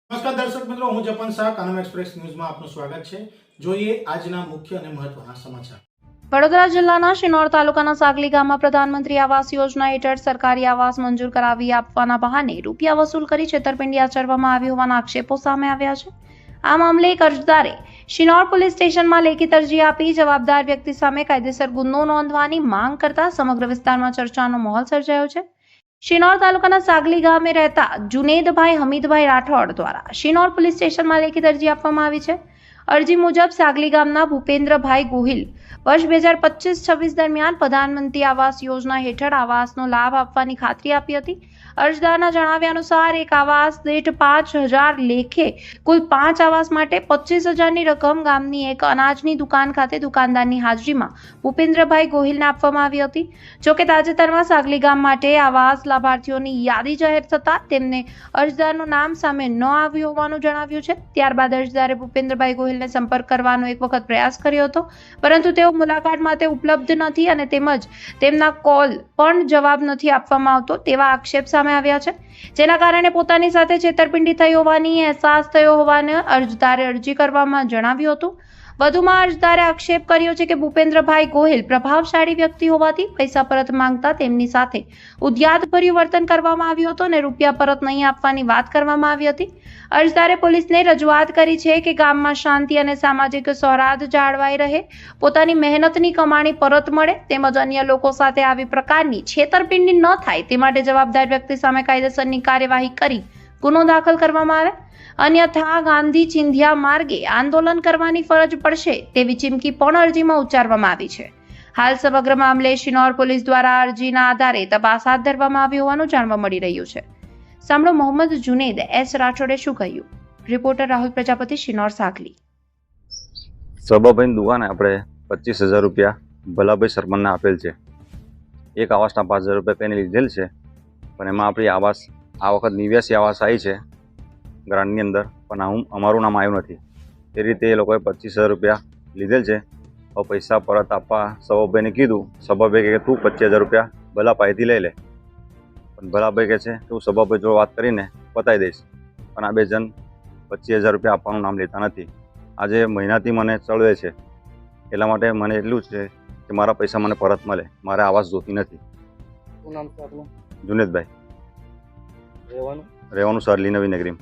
નમસ્કાર દર્શક મિત્રો, હું જપન શાહ, કાનમ એક્સપ્રેસ ન્યૂઝમાં આપનું સ્વાગત છે। જોઈએ આજના મુખ્ય અને મહત્વના સમાચાર। વડોદરા જિલ્લાના શિનોર તાલુકાના સાગલી ગામમાં પ્રધાનમંત્રી આવાસ યોજના હેઠળ સરકારી આવાસ મંજૂર કરાવી આપવાના બહાને રૂપિયા વસૂલ કરી છેતરપિંડી આચરવામાં આવી હોવાના આક્ષેપો સામે આવ્યા છે। આ મામલે એક અરજદારે શિનોર પોલીસ સ્ટેશનમાં લેખિત અરજી આપી જવાબદાર વ્યક્તિ સામે કાયદેસર ગુનો નોંધવાની માંગ કરતા સમગ્ર વિસ્તારમાં ચર્ચાનો માહોલ સર્જાયો છે। શિનોર તાલુકાના સાગલી ગામે રહેતા જુનેદભાઈ હમીદભાઈ રાઠોડ દ્વારા શિનોર પોલીસ સ્ટેશનમાં લેખિત અરજી આપવામાં આવી છે। અરજી મુજબ સાગલી ગામના ભૂપેન્દ્રભાઈ ગોહિલ વર્ષ 2025-26 દરમિયાન પ્રધાનમંત્રી આવાસ યોજના હેઠળ આવાસનો લાભ આપવાની ખાતરી આપી હતી। અરજદારના જણાવ્યા અનુસાર એક આવાસ દીઠ 5,000 લેખે કુલ 5 આવાસ માટે 25,000ની રકમ ગામની એક અનાજની દુકાન ખાતે દુકાનદારની હાજરીમાં ભૂપેન્દ્રભાઈ ગોહિલને આપવામાં આવી હતી। જોકે તાજેતરમાં સાગલી ગામ માટે આવાસ લાભાર્થીઓની યાદી જાહેર થતાં તેમને અરજદારનું નામ સામે ન આવ્યું હોવાનું જણાવ્યું છે। ત્યારબાદ અરજદારે ભૂપેન્દ્રભાઈ ગોહિલને સંપર્ક કરવાનો એક વખત પ્રયાસ કર્યો હતો, પરંતુ તેઓ મુલાકાત માટે ઉપલબ્ધ નથી અને તેમજ તેમના કોલ પણ જવાબ નથી આપવામાં આવતો તેવા આક્ષેપ સામે આવ્યા છે, જેના કારણે પોતાની સાથે છેતરપિંડી થઈ હોવાની અહેસાસ થયો હોવાને અરજદારે અરજી કરવામાં જણાવ્યું હતું। વધુમાં અરજદારે આક્ષેપ કર્યો છે કે ભૂપેન્દ્રભાઈ ગોહિલ પ્રભાવશાળી વ્યક્તિ હોવાથી પૈસા પરત માંગતા તેમની સાથે ઉદ્યાતભર્યું વર્તન કરવામાં આવ્યું હતું અને રૂપિયા પરત નહીં આપવાની વાત કરવામાં આવી હતી। અરજદારે પોલીસને રજૂઆત કરી છે કે ગામમાં શાંતિ અને સામાજિક સૌહાર્દ જાળવાઈ રહે, પોતાની મહેનતની કમાણી પરત મળે તેમજ અન્ય લોકો સાથે આવી પ્રકારની છેતરપિંડી ન થાય તે માટે જવાબદાર વ્યક્તિ સામે કાયદેસરની કાર્યવાહી કરી ગુનો દાખલ કરવામાં આવે, અન્યથા ગાંધી ચિંધ્યા માર્ગે આંદોલન કરવાની ફરજ પડશે તેવી ચીમકી પણ અરજીમાં ઉચ્ચારવામાં આવી છે। હાલ સમગ્ર મામલે શિનોર પોલીસ દ્વારા અરજીના આધારે તપાસ હાથ ધરવામાં આવી હોવાનું જાણવા મળી રહ્યું છે। સાંભળો મોહમ્મદ જુનેદ એસ રાઠોડે શું કહ્યું। રિપોર્ટર રાહુલ પ્રજાપતિ, શિનોર સાગલી। સબાભાઈની દુકાને આપણે 25,000 રૂપિયા ભલાભાઈ સરપંચને આપેલ છે। એક આવાસના 5,000 રૂપિયા કઈને લીધેલ છે, પણ એમાં આપણી આવાસ આ વખત નિવાસી આવાસ આવી છે ગ્રાન્ટની અંદર, પણ અમારું નામ આવ્યું નથી। એ રીતે એ લોકોએ 25,000 રૂપિયા લીધેલ છે। હવે પૈસા પરત આપવા સબાભાઈને કીધું, સબાભાઈ કહે તું 25,000 રૂપિયા ભલાભાઈથી લઈ લે, પણ ભલાભાઈ કહે છે કે હું સબાભાઈ જોડે વાત કરીને પતાવી દઈશ, પણ આ બે જણ 25,000 રૂપિયા આપવાનું નામ લેતા નથી। આજે મહિનાથી મને ચળવે છે, એટલા માટે મને એટલું જ છે કે મારા પૈસા મને પરત મળે, મારે આવાસ જોતી નથી। શું નામ છે આપનું? જુનેદભાઈ, રહેવાનું? રહેવાનું સરલી નવી નગરી।